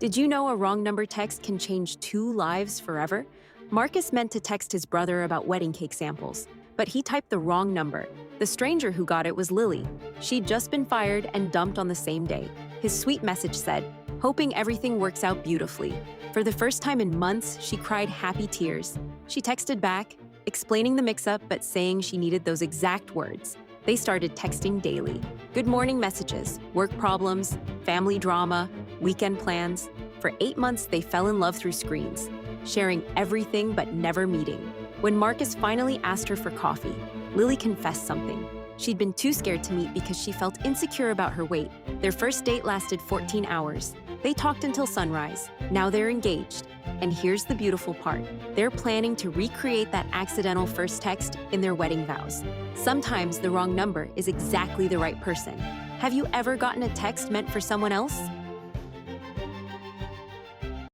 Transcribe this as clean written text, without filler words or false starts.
Did you know a wrong number text can change two lives forever? Marcus meant to text his brother about wedding cake samples, but he typed the wrong number. The stranger who got it was Lily. She'd just been fired and dumped on the same day. His sweet message said, "Hoping everything works out beautifully." For the first time in months, she cried happy tears. She texted back, explaining the mix-up but saying she needed those exact words. They started texting daily. Good morning messages, work problems, family drama, weekend plans. For 8 months, they fell in love through screens, sharing everything but never meeting. When Marcus finally asked her for coffee, Lily confessed something. She'd been too scared to meet because she felt insecure about her weight. Their first date lasted 14 hours. They talked until sunrise. Now they're engaged. And here's the beautiful part. They're planning to recreate that accidental first text in their wedding vows. Sometimes the wrong number is exactly the right person. Have you ever gotten a text meant for someone else?